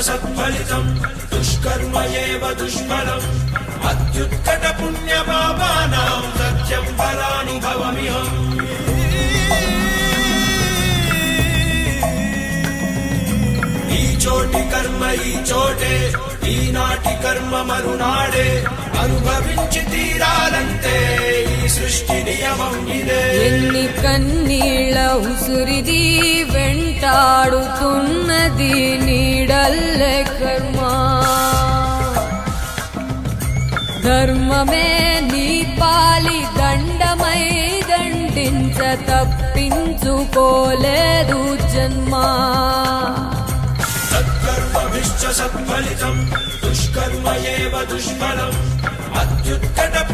సత్ఫలితం దుష్కర్మ ఏవ దుష్ఫలం అత్యుత్కట పుణ్య పాపానాం సత్యం ఫలానుభవమిహం. ఈ చోటి కర్మ ఈ చోటే, ఈనాటి కర్మ మరునాడే, అనుభవించి తీరాలంటే ఈ సృష్టి నియమం ఇదే. ఎన్ని కన్నీళ్ళ ఉసురిది వెంటాడుతున్నది నీడల్లే కర్మ. ధర్మమే నీ పాలి దండమై దండించ తప్పించుకోలేదు జన్మ. సత్కర్మభిశ్చ సత్ఫలితం దుష్కర్మ ఏవ దుష్ఫలం అత్యుత్కట